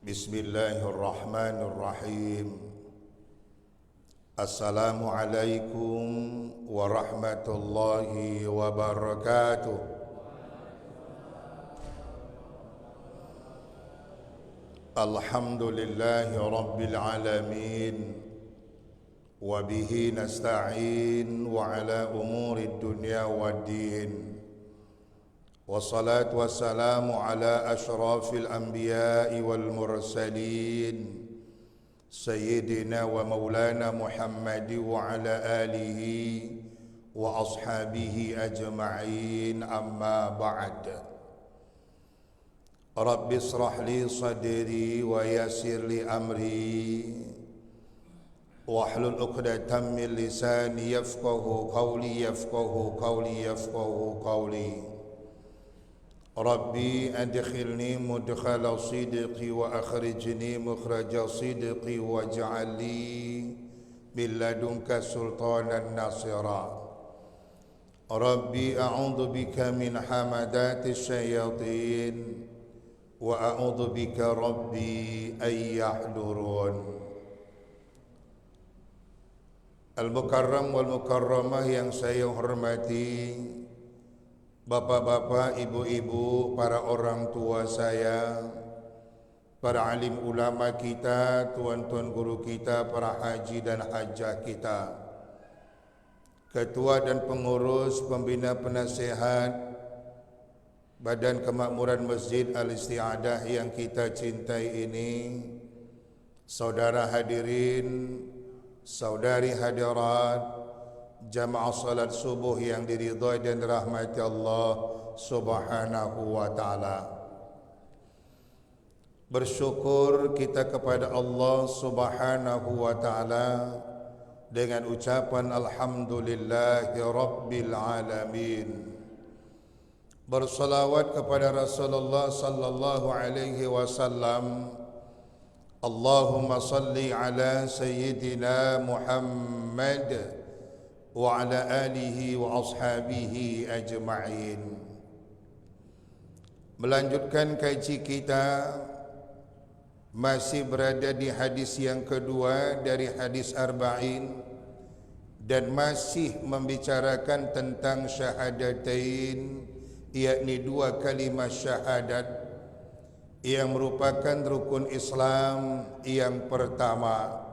Bismillahirrahmanirrahim. Assalamualaikum warahmatullahi wabarakatuh. Alhamdulillahi rabbil alamin. Wa bihi nasta'in wa ala umuri dunya waddin. Wassalatu wassalamu ala ashrafil anbiya'i wal mursalin Sayyidina wa maulana Muhammad wa ala alihi wa ashabihi ajma'in, amma ba'd. Rabbi israh li sadri wa yassir li amri wahlul 'uqdatam min lisani yafqahu qawli Rabbi adkhilni mudkhala sidqi wa akhrijni mukhraja sidqi waj'al li min ladunka sultanan nasira. Rabbi a'udzu bika min hamadati syayatin wa a'udzu bika rabbi ay yahdurun. Al-Mukarram wal Mukarramah yang saya hormati, bapak-bapak, ibu-ibu, para orang tua saya, para alim ulama kita, tuan-tuan guru kita, para haji dan hajah kita, ketua dan pengurus, pembina penasehat Badan Kemakmuran Masjid Al-Isti'adah yang kita cintai ini, saudara hadirin, saudari hadirat, jamaah salat subuh yang diridhai dan dirahmati Allah Subhanahu wa taala. Bersyukur kita kepada Allah Subhanahu wa taala dengan ucapan alhamdulillahi rabbil alamin. Bersalawat kepada Rasulullah sallallahu alaihi wasallam. Allahumma salli ala sayyidina Muhammad wa ala alihi wa ashabihi ajma'in. Melanjutkan kaji kita, masih berada di hadis yang kedua dari hadis arba'in, dan masih membicarakan tentang syahadatain, yakni dua kalimat syahadat yang merupakan rukun Islam yang pertama.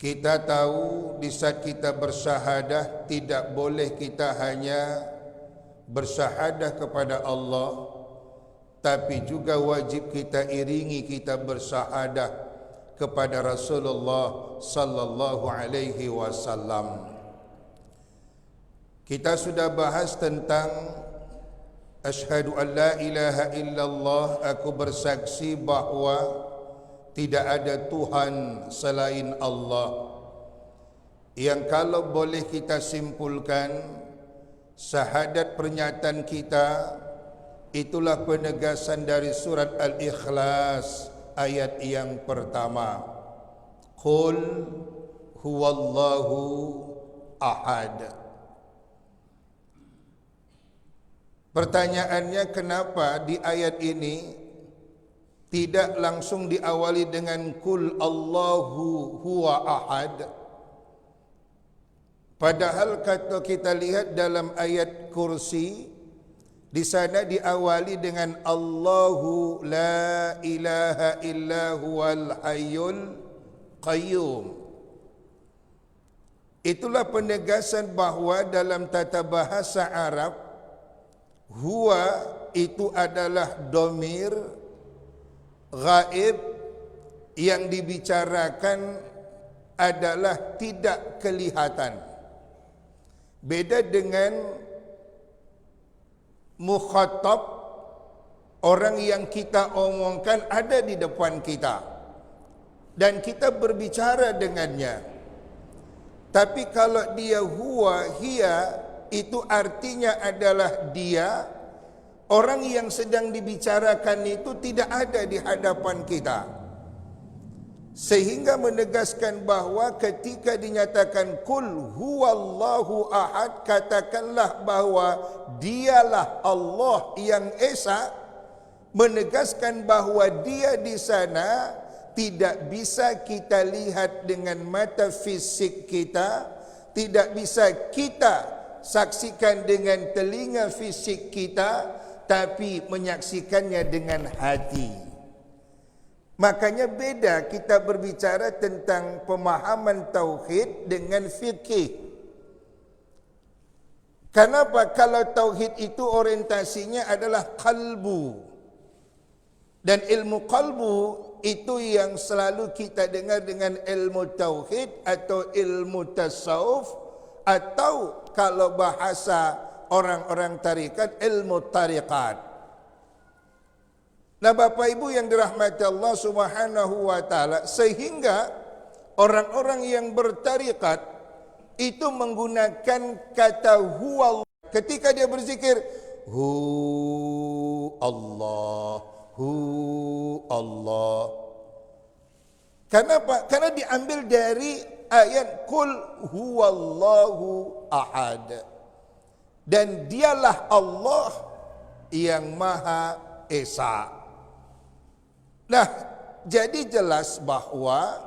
Kita tahu di saat kita bersyahadah, tidak boleh kita hanya bersyahadah kepada Allah, tapi juga wajib kita iringi kita bersyahadah kepada Rasulullah sallallahu alaihi wasallam. Kita sudah bahas tentang asyhadu an la ilaha illallah, aku bersaksi bahawa tidak ada Tuhan selain Allah. Yang kalau boleh kita simpulkan, syahadat pernyataan kita itulah penegasan dari surat Al-Ikhlas ayat yang pertama. Qul huwallahu ahad. Pertanyaannya, kenapa di ayat ini tidak langsung diawali dengan kul Allahu huwa ahad? Padahal kalau kita lihat dalam ayat kursi, di sana diawali dengan Allahu la ilaha illa huwal hayyul qayyum. Itulah penegasan bahawa dalam tata bahasa Arab, huwa itu adalah domir ghaib yang dibicarakan adalah tidak kelihatan. Beda dengan mukhatab, orang yang kita omongkan ada di depan kita dan kita berbicara dengannya. Tapi kalau dia huwa, hiya, itu artinya adalah dia, orang yang sedang dibicarakan itu tidak ada di hadapan kita. Sehingga menegaskan bahawa ketika dinyatakan kul huwallahu ahad, katakanlah bahawa dialah Allah yang esa, menegaskan bahawa dia di sana tidak bisa kita lihat dengan mata fisik kita, tidak bisa kita saksikan dengan telinga fisik kita, tapi menyaksikannya dengan hati. Makanya beda kita berbicara tentang pemahaman tauhid dengan fikih. Kenapa? Kalau tauhid itu orientasinya adalah qalbu. Dan ilmu qalbu itu yang selalu kita dengar dengan ilmu tauhid atau ilmu tasawuf, atau kalau bahasa orang-orang tarikat, ilmu tarikat. Nah, Bapak Ibu yang dirahmati Allah Subhanahu wa taala, sehingga orang-orang yang bertarikat itu menggunakan kata huwa. Ketika dia berzikir, hu Allah, hu Allah. Kenapa? Karena diambil dari ayat Qul huwallahu ahad. Dan dialah Allah yang Maha Esa. Nah, jadi jelas bahwa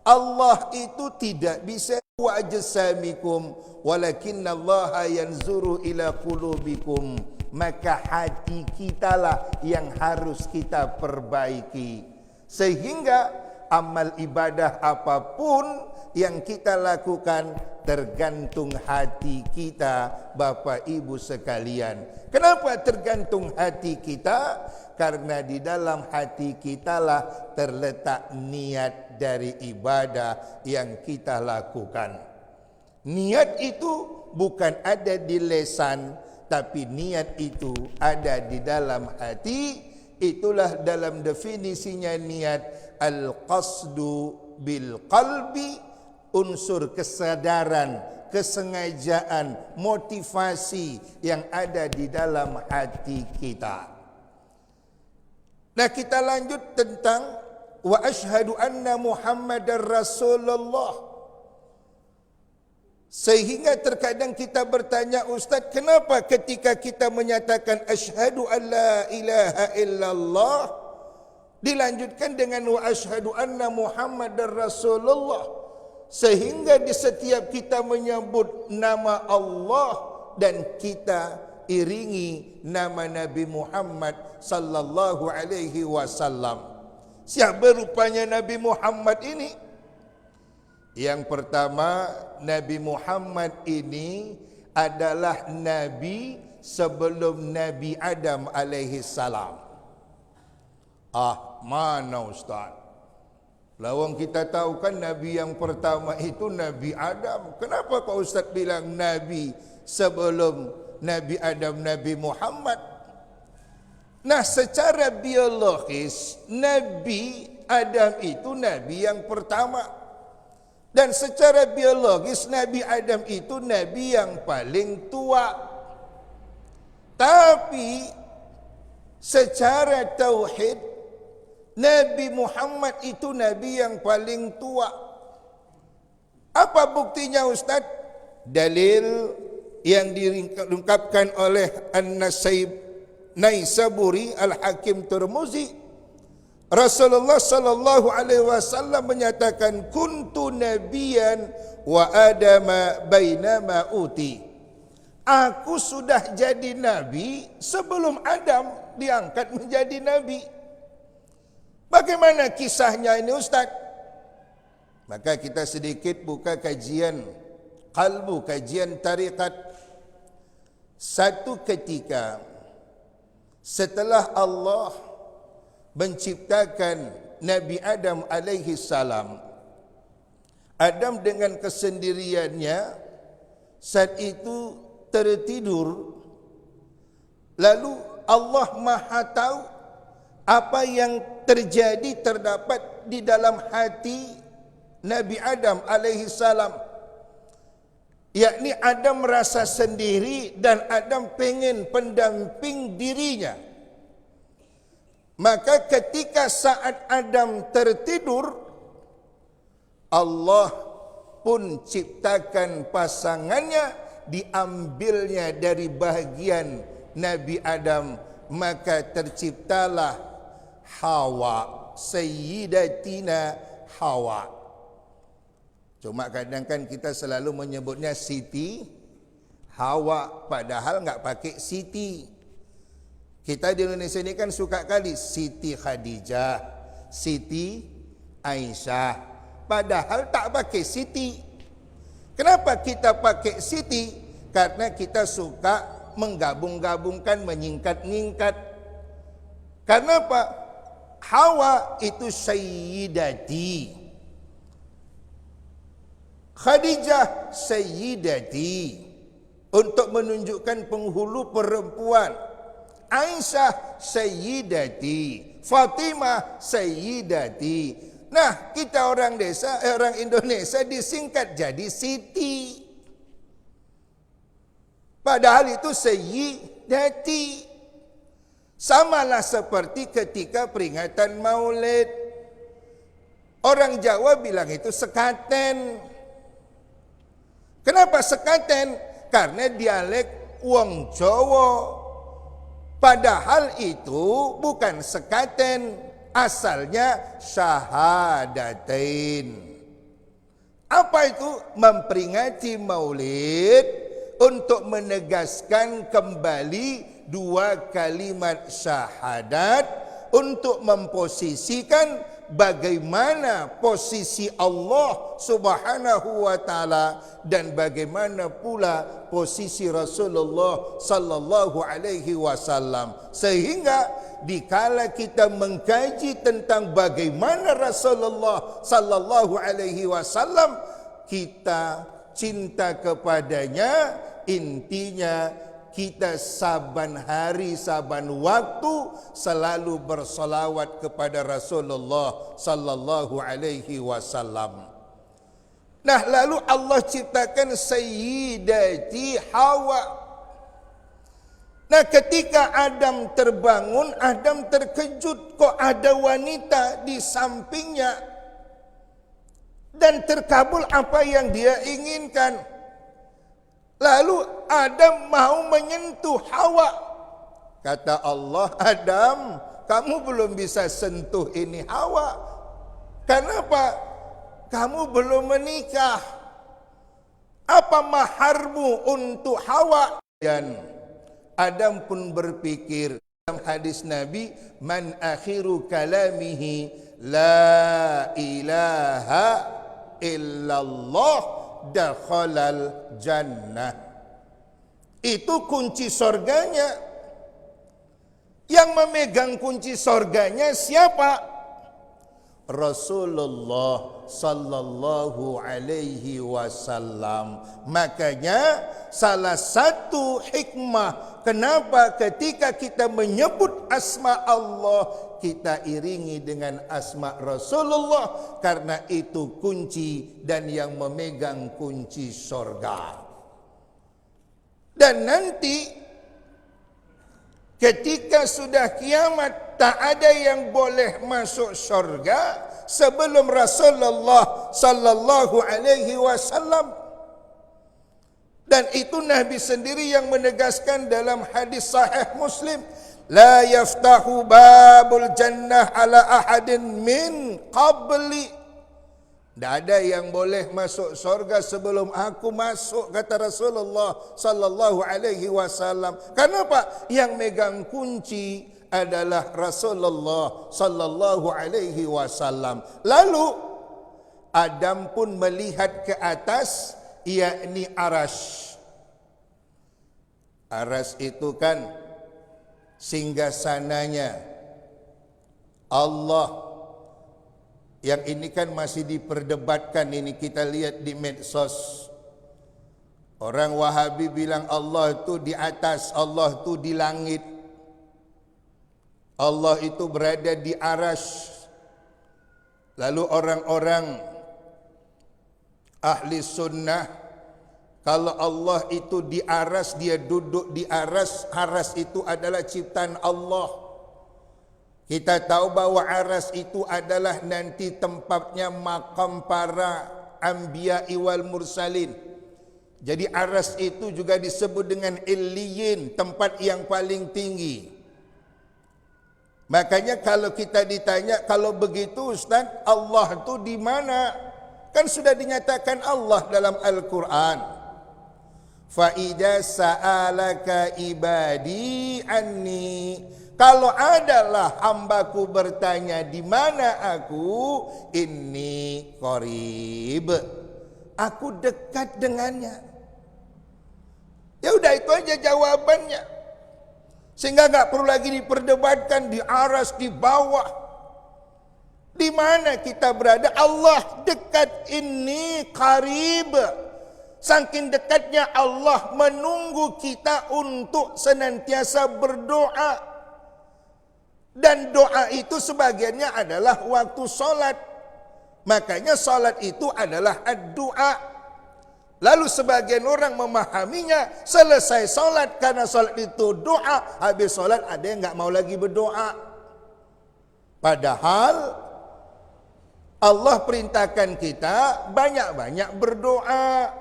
Allah itu tidak bisa wa ajsamikum walakinallaha yanzuru ila qulubikum. Maka hati kitalah yang harus kita perbaiki, sehingga amal ibadah apapun yang kita lakukan tergantung hati kita, Bapak Ibu sekalian. Kenapa tergantung hati kita? Karena di dalam hati kitalah terletak niat dari ibadah yang kita lakukan. Niat itu bukan ada di lisan, tapi niat itu ada di dalam hati. Itulah dalam definisinya niat, al-qasdu bil qalbi, unsur kesadaran, kesengajaan, motivasi yang ada di dalam hati kita. Nah, kita lanjut tentang wa asyhadu anna Muhammadar Rasulullah. Sehingga terkadang kita bertanya, Ustaz, kenapa ketika kita menyatakan asyhadu an la ilaha illallah dilanjutkan dengan wa asyhadu anna Muhammadar Rasulullah? Sehingga di setiap kita menyebut nama Allah dan kita iringi nama Nabi Muhammad sallallahu alaihi wasallam. Siapa rupanya Nabi Muhammad ini? Yang pertama, Nabi Muhammad ini adalah Nabi sebelum Nabi Adam alaihi salam. Mana Ustaz? Lawang kita tahu kan Nabi yang pertama itu Nabi Adam. Kenapa kau Ustaz bilang Nabi sebelum Nabi Adam, Nabi Muhammad? Nah, secara biologis Nabi Adam itu Nabi yang pertama. Dan secara biologis Nabi Adam itu Nabi yang paling tua. Tapi secara tauhid Nabi Muhammad itu Nabi yang paling tua. Apa buktinya Ustaz? Dalil yang diungkapkan oleh An-Naisaburi Al-Hakim Tirmizi. Rasulullah sallallahu alaihi wasallam menyatakan kuntu nabiyan wa adama bainama uti. Aku sudah jadi nabi sebelum Adam diangkat menjadi nabi. Bagaimana kisahnya ini Ustaz? Maka kita sedikit buka kajian qalbu, kajian tarikat. Satu ketika setelah Allah menciptakan Nabi Adam alaihi salam, Adam dengan kesendiriannya saat itu tertidur. Lalu Allah Maha tahu apa yang terjadi terdapat di dalam hati Nabi Adam alaihi salam. Yakni Adam merasa sendiri dan Adam pengen pendamping dirinya. Maka ketika saat Adam tertidur, Allah pun ciptakan pasangannya, diambilnya dari bahagian Nabi Adam maka terciptalah Hawa, Sayyidatina Hawa. Cuma kadang kan kita selalu menyebutnya Siti Hawa, padahal enggak pakai Siti. Kita di Indonesia ini kan suka kali Siti Khadijah, Siti Aisyah, padahal tak pakai Siti. Kenapa kita pakai Siti? Karena kita suka menggabung-gabungkan, menyingkat-nyingkat. Karena apa? Hawa itu Sayyidati, Khadijah Sayyidati, untuk menunjukkan penghulu perempuan. Aisyah Sayyidati, Fatimah Sayyidati. Nah, kita orang Indonesia disingkat jadi Siti. Padahal itu Sayyidati. Samalah seperti ketika peringatan Maulid. Orang Jawa bilang itu sekaten. Kenapa sekaten? Karena dialek wong Jawa. Padahal itu bukan sekaten. Asalnya syahadatain. Apa itu? Memperingati Maulid untuk menegaskan kembali dua kalimat syahadat, untuk memposisikan bagaimana posisi Allah Subhanahu wa taala dan bagaimana pula posisi Rasulullah sallallahu alaihi wasallam. Sehingga dikala kita mengkaji tentang bagaimana Rasulullah sallallahu alaihi wasallam, kita cinta kepadanya, intinya kita saban hari, saban waktu selalu bersolawat kepada Rasulullah sallallahu alaihi wasallam. Nah, lalu Allah ciptakan Sayyidati Hawa. Nah, ketika Adam terbangun, Adam terkejut, kok ada wanita di sampingnya, dan terkabul apa yang dia inginkan. Lalu Adam mau menyentuh Hawa. Kata Allah, Adam, kamu belum bisa sentuh ini Hawa. Kenapa? Kamu belum menikah. Apa maharmu untuk Hawa? Dan Adam pun berpikir, dalam hadis Nabi, man akhiru kalamihi la ilaha illallah dakhalal jannah. Itu kunci sorganya. Yang memegang kunci sorganya siapa? Rasulullah sallallahu alaihi wasallam. Makanya salah satu hikmah kenapa ketika kita menyebut asma Allah, kita iringi dengan asma Rasulullah, karena itu kunci dan yang memegang kunci sorga. Dan nanti ketika sudah kiamat, tak ada yang boleh masuk sorga sebelum Rasulullah sallallahu alaihi wasallam. Dan itu Nabi sendiri yang menegaskan dalam hadis sahih Muslim, la yaftahu babul jannah ala ahadin min qabli. Tidak ada yang boleh masuk surga sebelum aku masuk, kata Rasulullah sallallahu alaihi wasallam. Kenapa? Yang megang kunci adalah Rasulullah sallallahu alaihi wasallam. Lalu Adam pun melihat ke atas, yakni Arash. Arash itu kan singgasananya Allah. Yang ini kan masih diperdebatkan, ini kita lihat di medsos. Orang Wahabi bilang Allah itu di atas, Allah itu di langit. Allah itu berada di Arash. Lalu orang-orang ahli sunnah, kalau Allah itu di Arash, dia duduk di Arash. Arash itu adalah ciptaan Allah. Kita tahu bahwa Arash itu adalah nanti tempatnya makam para anbiya wal mursalin. Jadi Arash itu juga disebut dengan Illiyin, tempat yang paling tinggi. Makanya kalau kita ditanya, kalau begitu Ustaz, Allah itu di mana? Kan sudah dinyatakan Allah dalam Al-Quran. Fa idza sa'alaka ibadi anni, kalau adalah hambaku bertanya di mana aku, inni qarib, aku dekat dengannya. Ya udah, itu aja jawabannya. Sehingga enggak perlu lagi diperdebatkan di atas, di bawah. Di mana kita berada? Allah dekat, inni qarib. Saking dekatnya Allah menunggu kita untuk senantiasa berdoa. Dan doa itu sebagiannya adalah waktu solat. Makanya solat itu adalah ad-doa. Lalu sebagian orang memahaminya selesai solat, karena solat itu doa. Habis solat ada yang enggak mau lagi berdoa. Padahal Allah perintahkan kita banyak-banyak berdoa.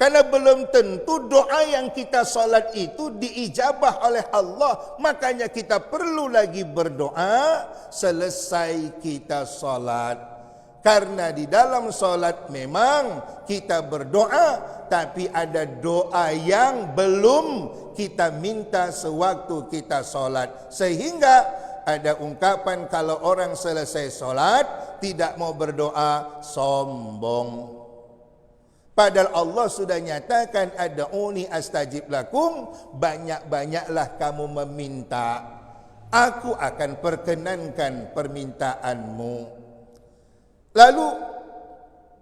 Karena belum tentu doa yang kita solat itu diijabah oleh Allah. Makanya kita perlu lagi berdoa selesai kita solat. Karena di dalam solat memang kita berdoa, tapi ada doa yang belum kita minta sewaktu kita solat. Sehingga ada ungkapan kalau orang selesai solat tidak mau berdoa, sombong. Padahal Allah sudah nyatakan, ad'uni astajib lakum, banyak-banyaklah kamu meminta, aku akan perkenankan permintaanmu. Lalu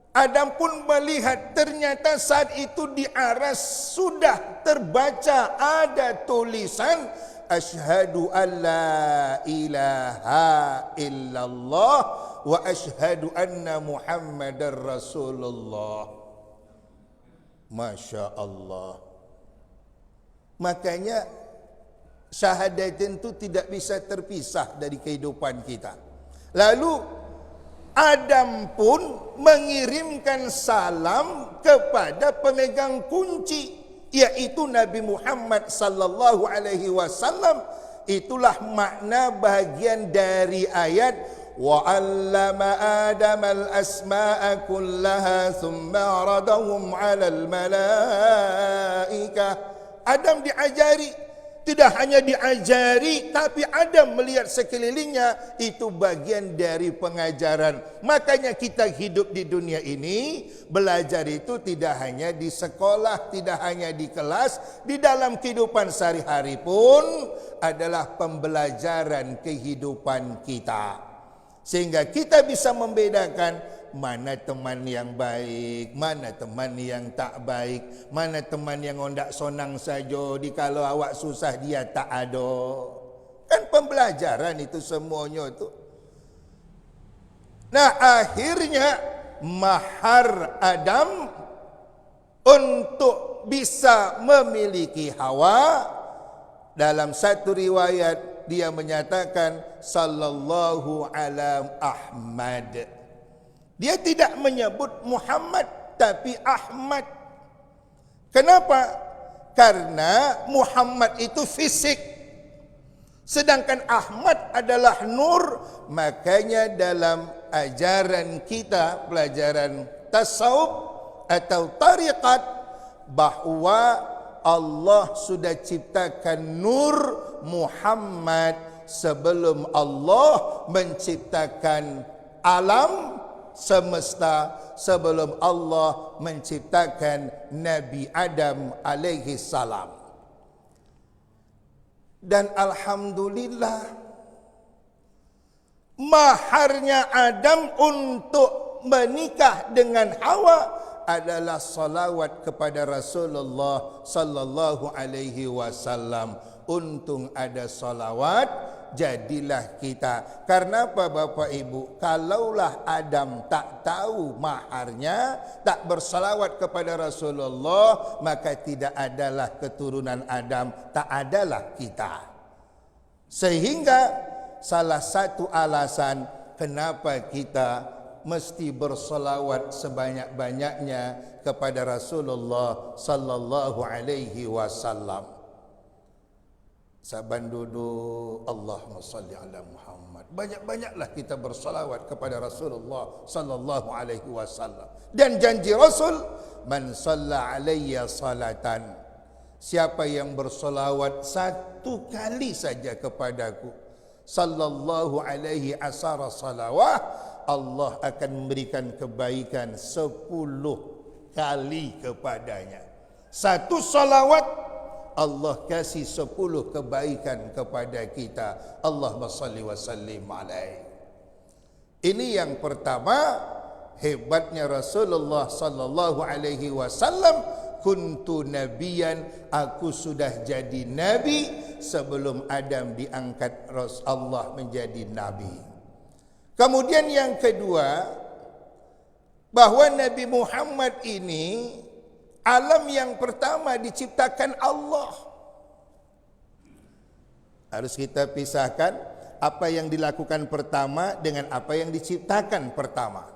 Adam pun melihat ternyata saat itu di aras sudah terbaca ada tulisan asyhadu an la ilaha illallah wa asyhadu anna Muhammadar Rasulullah. Masya Allah. Makanya syahadatain itu tidak bisa terpisah dari kehidupan kita. Lalu Adam pun mengirimkan salam kepada pemegang kunci, yaitu Nabi Muhammad sallallahu alaihi wasallam. Itulah makna bahagian dari ayat wa 'allama Adam al-asma'a kullaha thumma 'aradahum 'alal malaikah. Adam diajari. Tidak hanya diajari, tapi Adam melihat sekelilingnya. Itu bagian dari pengajaran. Makanya kita hidup di dunia ini, belajar itu tidak hanya di sekolah, tidak hanya di kelas, di dalam kehidupan sehari-hari pun adalah pembelajaran kehidupan kita. Sehingga kita bisa membedakan mana teman yang baik, mana teman yang tak baik, mana teman yang ondak sonang saja, dikalau awak susah dia tak ada. Kan pembelajaran itu semuanya itu. Nah, akhirnya mahar Adam untuk bisa memiliki Hawa, dalam satu riwayat dia menyatakan sallallahu ala Ahmad. Dia tidak menyebut Muhammad, tapi Ahmad. Kenapa? Karena Muhammad itu fisik, sedangkan Ahmad adalah nur. Makanya dalam ajaran kita, pelajaran tasawuf atau tariqat, bahwa Allah sudah ciptakan nur Muhammad sebelum Allah menciptakan alam semesta, sebelum Allah menciptakan Nabi Adam alaihi salam. Dan alhamdulillah, maharnya Adam untuk menikah dengan Hawa adalah salawat kepada Rasulullah sallallahu alaihi wasallam. Untung ada salawat, jadilah kita. Karena apa Bapak Ibu? Kalaulah Adam tak tahu maharnya, tak bersalawat kepada Rasulullah, maka tidak adalah keturunan Adam, tak adalah kita. Sehingga salah satu alasan kenapa kita mesti bersalawat sebanyak-banyaknya kepada Rasulullah sallallahu alaihi wasallam. Saban duduk, Allahumma salli ala Muhammad. Banyak-banyaklah kita bersalawat kepada Rasulullah sallallahu alaihi wasallam. Dan janji Rasul, man shalla alayya salatan, siapa yang bersalawat satu kali saja kepadaku, sallallahu alaihi asara salawah, Allah akan memberikan kebaikan 10 kali kepadanya. Satu salawat Allah kasih 10 kebaikan kepada kita. Allahumma salli wa sallim alaihi. Ini yang pertama, hebatnya Rasulullah sallallahu alaihi wasallam. Kuntu nabiyan, aku sudah jadi nabi sebelum Adam diangkat Allah menjadi nabi. Kemudian yang kedua, bahwa Nabi Muhammad ini alam yang pertama diciptakan Allah. Harus kita pisahkan apa yang dilakukan pertama dengan apa yang diciptakan pertama.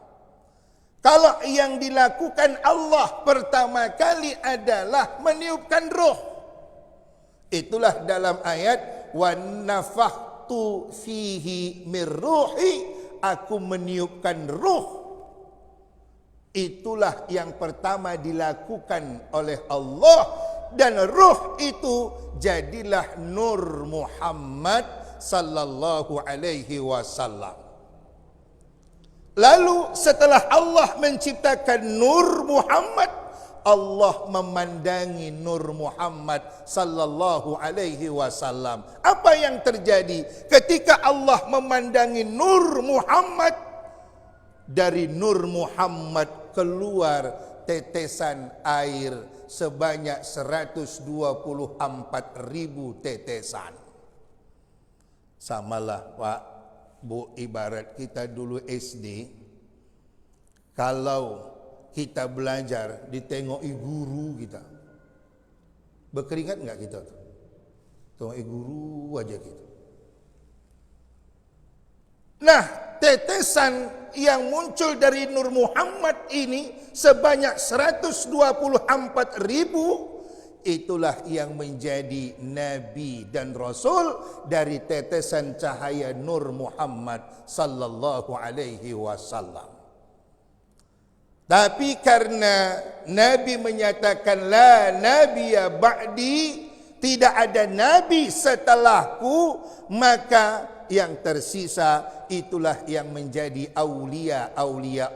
Kalau yang dilakukan Allah pertama kali adalah meniupkan ruh, itulah dalam ayat wa nafakhtu fihi mir ruhi, aku meniupkan ruh. Itulah yang pertama dilakukan oleh Allah, dan ruh itu jadilah Nur Muhammad sallallahu alaihi wasallam. Lalu setelah Allah menciptakan Nur Muhammad, Allah memandangi Nur Muhammad sallallahu alaihi wasallam. Apa yang terjadi ketika Allah memandangi Nur Muhammad? Dari Nur Muhammad keluar tetesan air sebanyak 124.000 tetesan. Samalah Pak Bu, ibarat kita dulu SD, kalau kita belajar ditengoki guru kita, berkeringat enggak kita tuh? Tengoki guru aja gitu. Nah, tetesan yang muncul dari Nur Muhammad ini sebanyak 124.000, itulah yang menjadi Nabi dan Rasul dari tetesan cahaya Nur Muhammad sallallahu alaihi wasallam. Tapi karena Nabi menyatakan la nabiyya ba'di, tidak ada nabi setelahku, maka yang tersisa itulah yang menjadi aulia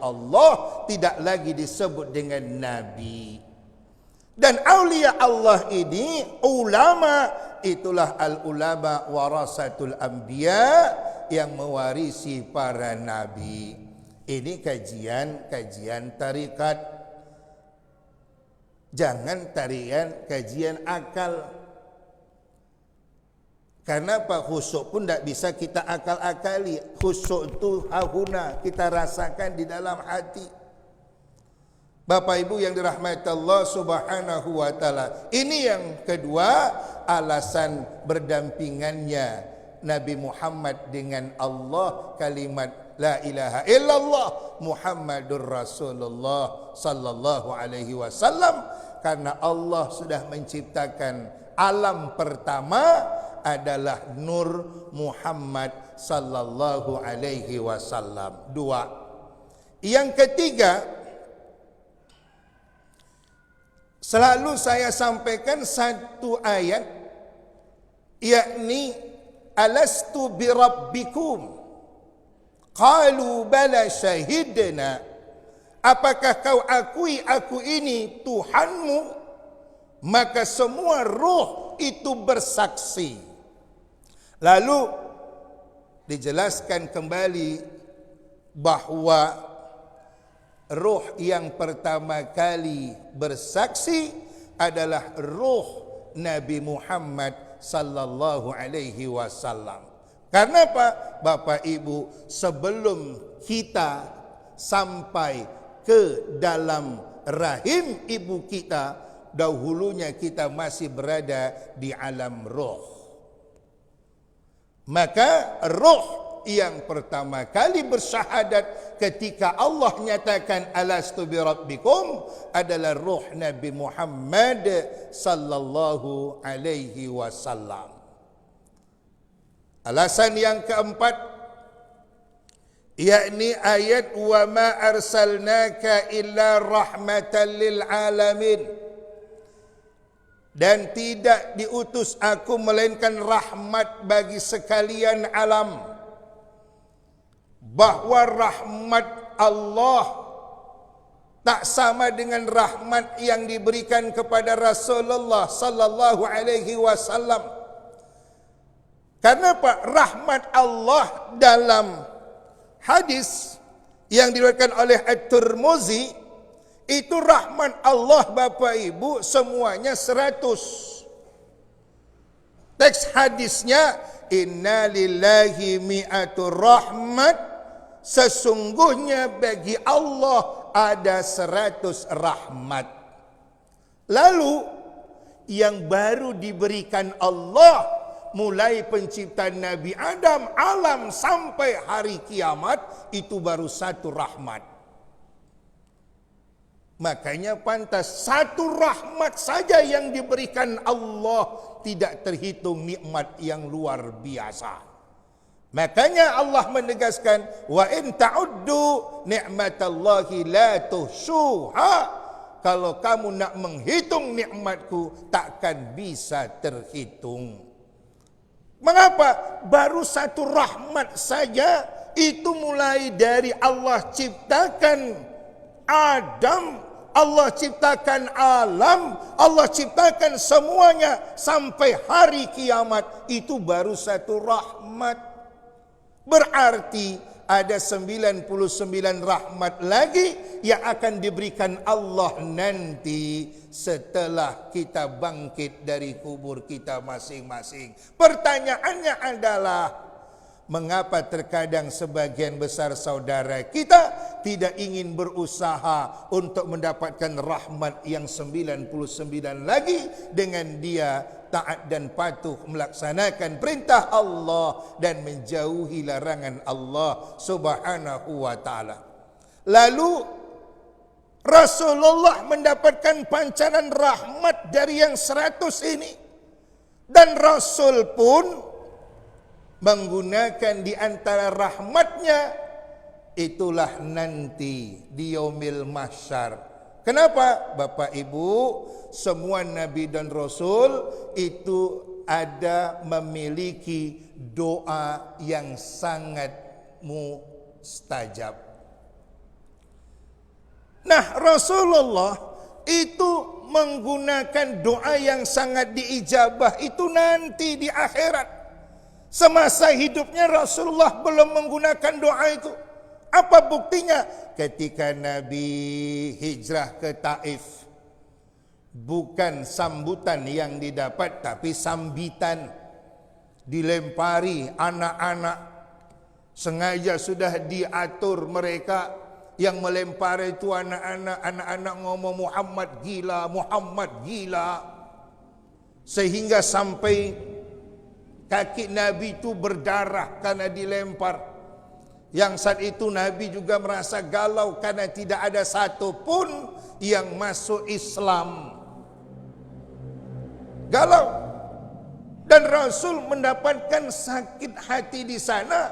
Allah, tidak lagi disebut dengan nabi. Dan aulia Allah ini ulama, itulah al-ulama warasatul anbiya, yang mewarisi para nabi. Ini kajian tarikat. Jangan kajian akal. Karena apa? Khusyuk pun tidak bisa kita akal-akali. Khusyuk itu hahuna, kita rasakan di dalam hati. Bapak Ibu yang dirahmati Allah Subhanahu wa taala. Ini yang kedua, alasan berdampingannya Nabi Muhammad dengan Allah, kalimat la ilaha illallah Muhammadur Rasulullah sallallahu alaihi wasallam, karena Allah sudah menciptakan alam pertama adalah Nur Muhammad sallallahu alaihi wasallam. Dua. Yang ketiga, selalu saya sampaikan satu ayat, yakni alastu birabbikum qalu bala syahidna, apakah kau akui aku ini Tuhanmu? Maka semua ruh itu bersaksi. Lalu dijelaskan kembali bahwa ruh yang pertama kali bersaksi adalah ruh Nabi Muhammad sallallahu alaihi wasallam. Karena apa? Bapak Ibu, sebelum kita sampai ke dalam rahim ibu kita, dahulunya kita masih berada di alam ruh. Maka ruh yang pertama kali bersyahadat ketika Allah nyatakan alastu birabbikum adalah ruh Nabi Muhammad sallallahu alaihi wasallam. Alasan yang keempat, yakni ayat wa ma arsalnaka illa rahmatan lil alamin. Dan tidak diutus aku melainkan rahmat bagi sekalian alam. Bahwa rahmat Allah tak sama dengan rahmat yang diberikan kepada Rasulullah sallallahu alaihi wasallam. Karena apa? Rahmat Allah dalam hadis yang diriwayatkan oleh At-Tirmizi, itu rahmat Allah Bapak Ibu semuanya 100. Teks hadisnya, inna lillahi mi'atur rahmat, sesungguhnya bagi Allah ada 100 rahmat. Lalu yang baru diberikan Allah mulai penciptaan Nabi Adam, alam sampai hari kiamat, itu baru 1 rahmat. Makanya pantas 1 rahmat saja yang diberikan Allah, tidak terhitung nikmat yang luar biasa. Makanya Allah menegaskan, wa in ta'uddu ni'matallahi la tuhsuha. Kalau kamu nak menghitung nikmatku, takkan bisa terhitung. Mengapa? Baru 1 rahmat saja, itu mulai dari Allah ciptakan Adam, Allah ciptakan alam, Allah ciptakan semuanya sampai hari kiamat, itu baru 1 rahmat. Berarti ada 99 rahmat lagi yang akan diberikan Allah nanti setelah kita bangkit dari kubur kita masing-masing. Pertanyaannya adalah, mengapa terkadang sebagian besar saudara kita tidak ingin berusaha untuk mendapatkan rahmat yang 99 lagi dengan dia taat dan patuh melaksanakan perintah Allah dan menjauhi larangan Allah Subhanahu wa taala. Lalu Rasulullah mendapatkan pancaran rahmat dari yang 100 ini, dan Rasul pun menggunakan di antara rahmatnya, itulah nanti di yaumil mahsyar. Kenapa? Bapak Ibu, semua Nabi dan Rasul itu ada memiliki doa yang sangat mustajab. Nah, Rasulullah itu menggunakan doa yang sangat diijabah itu nanti di akhirat. Semasa hidupnya Rasulullah belum menggunakan doa itu. Apa buktinya? Ketika Nabi hijrah ke Taif, bukan sambutan yang didapat, tapi sambitan. Dilempari anak-anak. Sengaja sudah diatur mereka. Yang melempar itu anak-anak. Anak-anak ngomong Muhammad gila, Muhammad gila. Sehingga sampai kaki Nabi itu berdarah karena dilempar. Yang saat itu Nabi juga merasa galau karena tidak ada satupun yang masuk Islam. Galau. Dan Rasul mendapatkan sakit hati di sana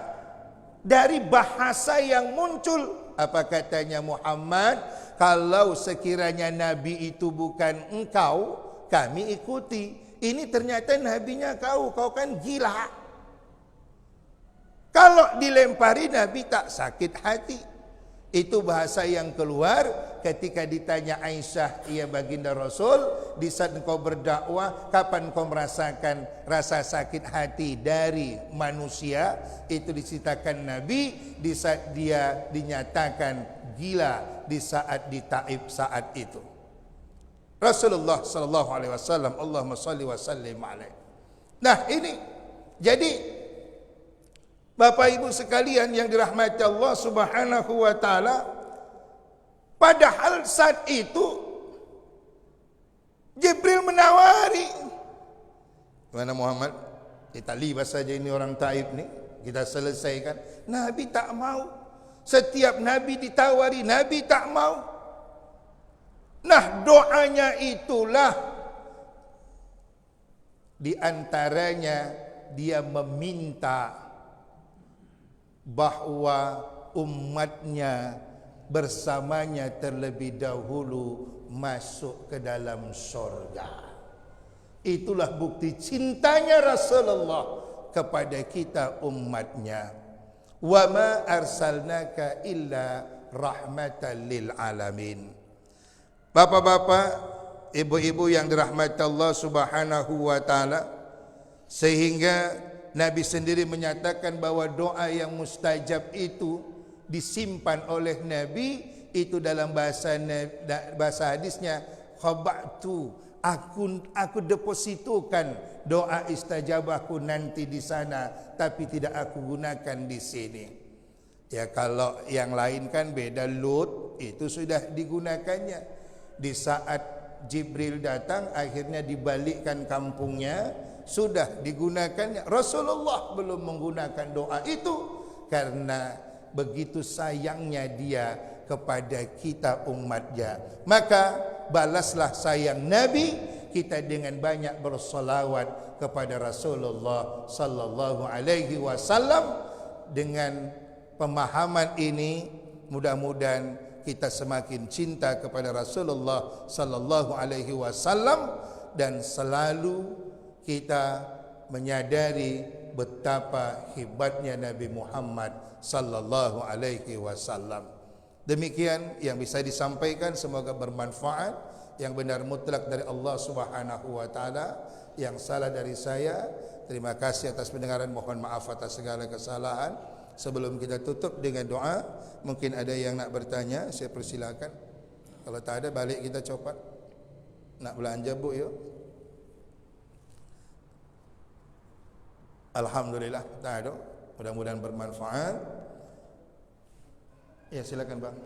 dari bahasa yang muncul. Apa katanya Muhammad? Kalau sekiranya Nabi itu bukan engkau, kami ikuti. Ini ternyata nabinya kau kan gila. Kalau dilempari Nabi tak sakit hati. Itu bahasa yang keluar ketika ditanya Aisyah, ya baginda Rasul, di saat engkau berdakwah, kapan kau merasakan rasa sakit hati dari manusia? Itu diceritakan Nabi di saat dia dinyatakan gila di saat di Taif saat itu. Rasulullah sallallahu alaihi wasallam, Allahumma shalli wa sallim alaihi. Nah, ini jadi Bapak Ibu sekalian yang dirahmati Allah Subhanahu wa taala, padahal saat itu Jibril menawari. Mana Muhammad? Kita libat saja ini orang Taif nih, kita selesaikan. Nabi tak mau. Setiap Nabi ditawari, Nabi tak mau. Nah, doanya itulah di antaranya dia meminta bahwa umatnya bersamanya terlebih dahulu masuk ke dalam surga. Itulah bukti cintanya Rasulullah kepada kita umatnya. Wa ma arsalnaka illa rahmatan lil alamin. Bapak-bapak, ibu-ibu yang dirahmati Allah Subhanahu wa taala, sehingga Nabi sendiri menyatakan bahwa doa yang mustajab itu disimpan oleh Nabi itu dalam bahasa hadisnya khaba'tu, aku depositokan doa istajabahku nanti di sana, tapi tidak aku gunakan di sini. Ya, kalau yang lain kan beda. Lut itu sudah digunakannya di saat Jibril datang, akhirnya dibalikkan kampungnya, sudah digunakannya. Rasulullah belum menggunakan doa itu karena begitu sayangnya dia kepada kita umatnya. Maka balaslah sayang Nabi kita dengan banyak bersolawat kepada Rasulullah sallallahu alaihi wasallam. Dengan pemahaman ini mudah-mudahan kita semakin cinta kepada Rasulullah sallallahu alaihi wasallam dan selalu kita menyadari betapa hebatnya Nabi Muhammad sallallahu alaihi wasallam. Demikian yang bisa disampaikan, semoga bermanfaat. Yang benar mutlak dari Allah Subhanahu wa taala, yang salah dari saya. Terima kasih atas pendengaran, mohon maaf atas segala kesalahan. Sebelum kita tutup dengan doa, mungkin ada yang nak bertanya, saya persilakan. Kalau tak ada, balik kita cepat. Nak belanja bu yuk. Alhamdulillah, tak ada. Mudah-mudahan bermanfaat. Ya, silakan bang.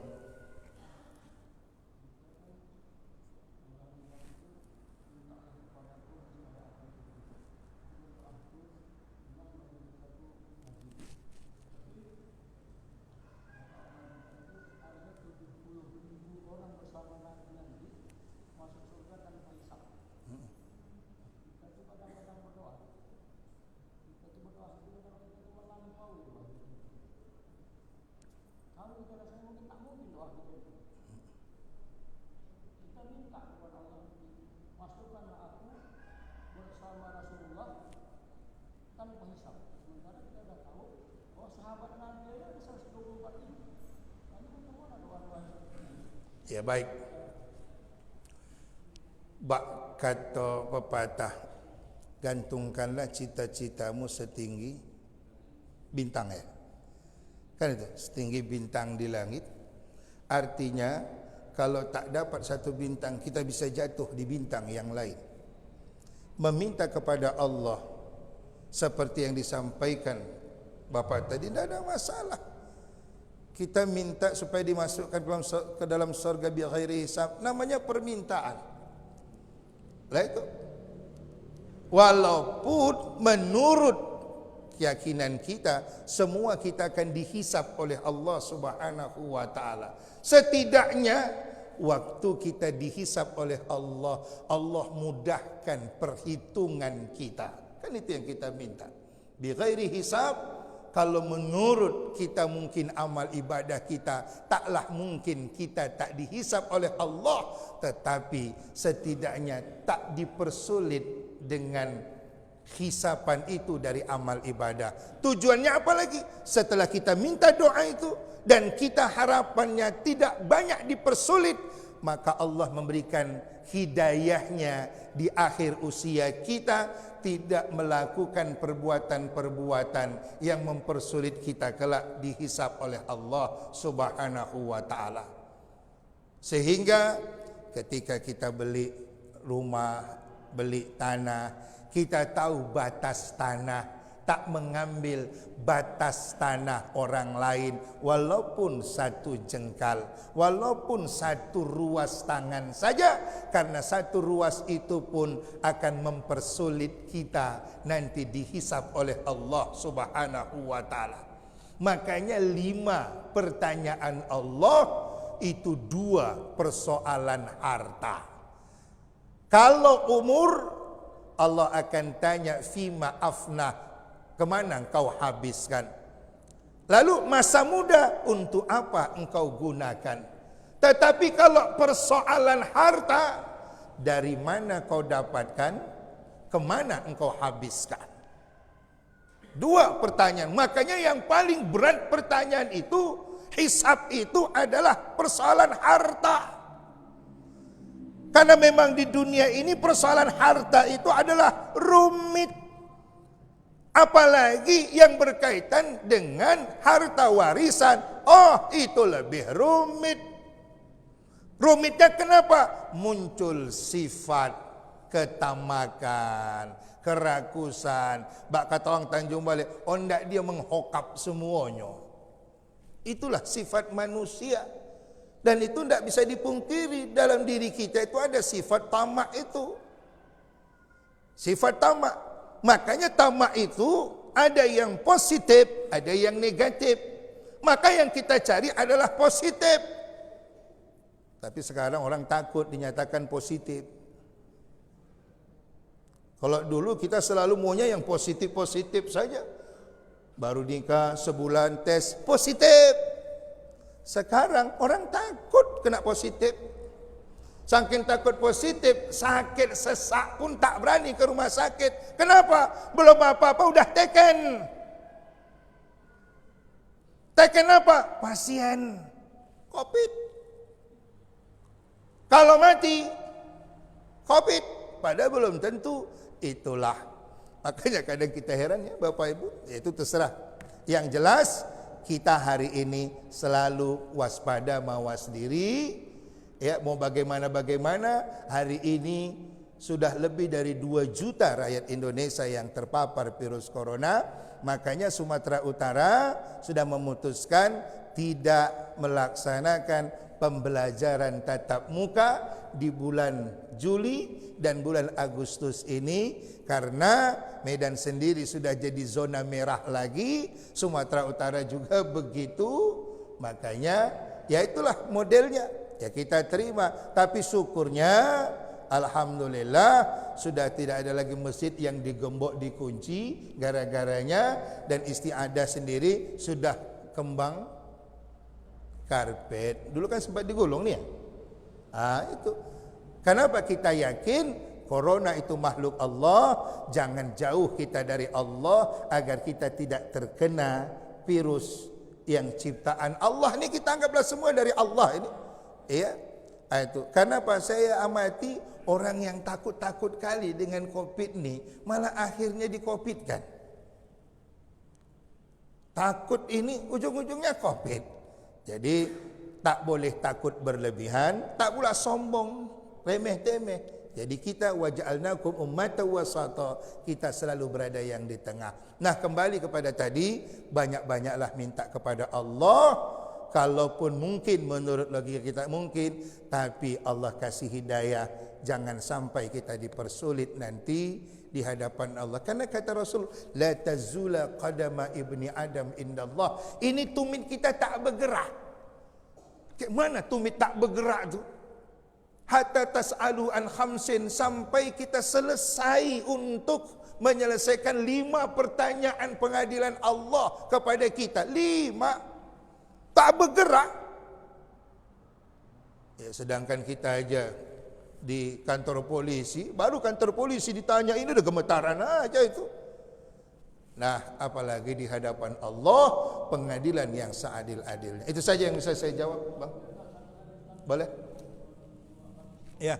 Ya baik. Bak kata pepatah, gantungkanlah cita-citamu setinggi bintang, ya. Kan itu, setinggi bintang di langit. Artinya kalau tak dapat satu bintang, kita bisa jatuh di bintang yang lain. Meminta kepada Allah seperti yang disampaikan Bapak tadi, tidak ada masalah. Kita minta supaya dimasukkan ke dalam surga bi ghairi hisab, namanya permintaan. Lah itu. Walaupun menurut keyakinan kita, semua kita akan dihisab oleh Allah Subhanahu wa taala. Setidaknya waktu kita dihisab oleh Allah, Allah mudahkan perhitungan kita. Kan itu yang kita minta. Bi ghairi hisab. Kalau menurut kita mungkin amal ibadah kita, taklah mungkin kita tak dihisab oleh Allah. Tetapi setidaknya tak dipersulit dengan hisapan itu dari amal ibadah. Tujuannya apa lagi? Setelah kita minta doa itu dan kita harapannya tidak banyak dipersulit, maka Allah memberikan hidayahnya di akhir usia kita, tidak melakukan perbuatan-perbuatan yang mempersulit kita kelak dihisab oleh Allah Subhanahu wa taala. Sehingga ketika kita beli rumah, beli tanah, kita tahu batas tanah, tak mengambil batas tanah orang lain, walaupun satu jengkal, walaupun satu ruas tangan saja, karena satu ruas itu pun akan mempersulit kita nanti dihisab oleh Allah Subhanahu wa taala. Makanya 5 pertanyaan Allah itu 2 persoalan harta. Kalau umur, Allah akan tanya fima afnah kemana engkau habiskan? Lalu masa muda untuk apa engkau gunakan? Tetapi kalau persoalan harta, dari mana kau dapatkan? Kemana engkau habiskan? Dua pertanyaan. Makanya yang paling berat pertanyaan itu, hisab itu adalah persoalan harta. Karena memang di dunia ini persoalan harta itu adalah rumit. Apalagi yang berkaitan dengan harta warisan. Oh, itu lebih rumit. Rumitnya kenapa? Muncul sifat ketamakan, kerakusan. Bak kata orang Tanjung Balai, oh ndak dia menghokap semuanya. Itulah sifat manusia. Dan itu tidak bisa dipungkiri, dalam diri kita itu ada sifat tamak itu. Sifat tamak. Makanya tamak itu ada yang positif, ada yang negatif. Maka yang kita cari adalah positif. Tapi sekarang orang takut dinyatakan positif. Kalau dulu kita selalu maunya yang positif-positif saja. Baru nikah sebulan tes positif. Sekarang orang takut kena positif. Saking takut positif, sakit sesak pun tak berani ke rumah sakit. Kenapa? Belum apa-apa udah teken. Teken apa? Pasien COVID. Kalau mati COVID, padahal belum tentu. Itulah. Makanya kadang kita heran ya Bapak Ibu, itu terserah. Yang jelas kita hari ini selalu waspada, mawas diri. Ya, mau bagaimana hari ini sudah lebih dari 2 juta rakyat Indonesia yang terpapar virus corona. Makanya Sumatera Utara sudah memutuskan tidak melaksanakan pembelajaran tatap muka di bulan Juli dan bulan Agustus ini, karena Medan sendiri sudah jadi zona merah lagi, Sumatera Utara juga begitu. Makanya ya itulah modelnya, ya kita terima. Tapi syukurnya alhamdulillah sudah tidak ada lagi masjid yang digembok dikunci gara-garanya, dan istiadah sendiri sudah kembang karpet. Dulu kan sempat digulung nih ya. Itu. Kenapa kita yakin corona itu makhluk Allah? Jangan jauh kita dari Allah agar kita tidak terkena virus yang ciptaan Allah. Ini kita anggaplah semua dari Allah ini. Ya. Itu. Kenapa saya amati orang yang takut-takut kali dengan Covid ini, malah akhirnya di-Covid-kan. Takut ini ujung-ujungnya Covid. Jadi tak boleh takut berlebihan, tak pula sombong, remeh-temeh. Jadi kita waja'alnakum ummatan wasata, kita selalu berada yang di tengah. Nah, kembali kepada tadi, banyak-banyaklah minta kepada Allah. Kalaupun mungkin menurut logika kita mungkin, tapi Allah kasih hidayah, jangan sampai kita dipersulit nanti di hadapan Allah. Karena kata Rasul, la tazula qadama ibni Adam indallah. Ini tumit kita tak bergerak. Mana tumit tak bergerak tu? Hatta tas'alu an khamsin, sampai kita selesai untuk menyelesaikan 5 pertanyaan pengadilan Allah kepada kita. 5 tak bergerak. Ya, sedangkan kita aja di kantor polisi, baru kantor polisi ditanya ini udah gemetaran aja itu. Nah, apalagi di hadapan Allah, pengadilan yang seadil-adilnya. Itu saja yang bisa saya jawab, Bang. Boleh? Ya.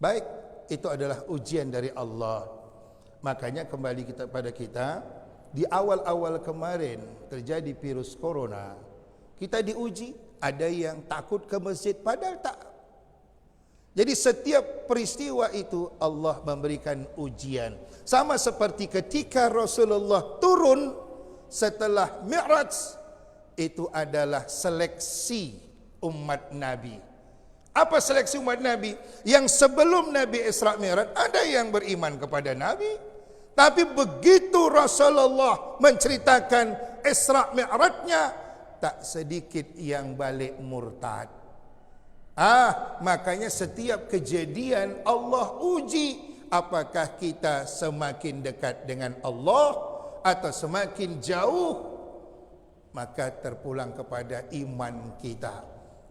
Baik, itu adalah ujian dari Allah. Makanya kembali kita pada kita, di awal-awal kemarin terjadi virus corona, kita diuji. Ada yang takut ke masjid, padahal tak. Jadi setiap peristiwa itu Allah memberikan ujian. Sama seperti ketika Rasulullah turun setelah Mi'raj, itu adalah seleksi umat Nabi. Apa seleksi umat Nabi? Yang sebelum Nabi Isra Mi'raj ada yang beriman kepada Nabi, tapi begitu Rasulullah menceritakan Isra Mi'rajnya, tak sedikit yang balik murtad. Makanya setiap kejadian Allah uji apakah kita semakin dekat dengan Allah atau semakin jauh. Maka terpulang kepada iman kita.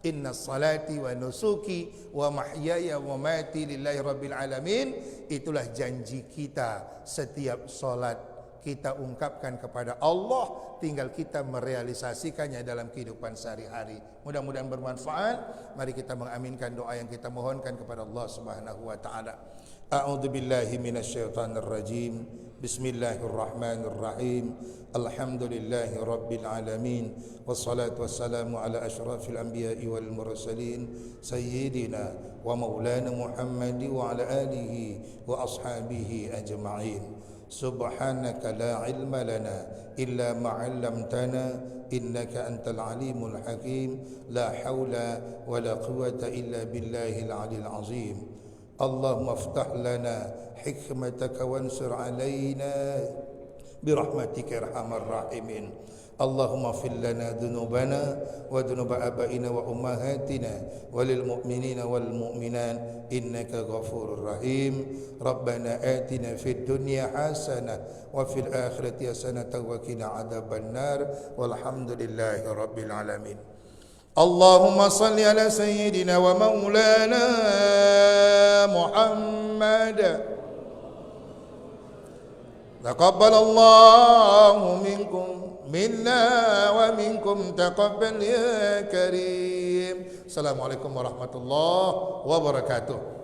Inna salati wa nusuki wa mahyaya wa mati lillahi rabbil alamin. Itulah janji kita. Setiap solat kita ungkapkan kepada Allah, tinggal kita merealisasikannya dalam kehidupan sehari-hari. Mudah-mudahan bermanfaat. Mari kita mengaminkan doa yang kita mohonkan kepada Allah Subhanahu wa taala. A'udzu billahi minasyaitonir rajim. Bismillahirrahmanirrahim. Alhamdulillahi rabbil alamin. Wassalatu wassalamu ala asyrafil anbiya'i wal mursalin sayyidina wa maulana Muhammad wa ala alihi wa ashabihi ajma'in. Subhanaka la ilma lana illa ma 'allamtana innaka antal alimul hakim. La haula wa la quwwata illa billahil 'aliyyil 'azim. Allahumma iftah lana hikmataka wansur 'alaina birahmatika ya arhamar rahimin. Allahumma fil lana dhunubana wa dhunuba abaina wa ummahatina walil mu'minina wal mu'minat innaka ghafurur rahim. Rabbana atina fid dunya hasanah wa fil akhirati hasanah wa qina adzabannar walhamdulillahi rabbil alamin. Allahumma salli ala sayyidina wa maulana Muhammad. Taqabbalallahu minkum minna wa minkum taqabbal ya karim. Assalamualaikum warahmatullahi wabarakatuh.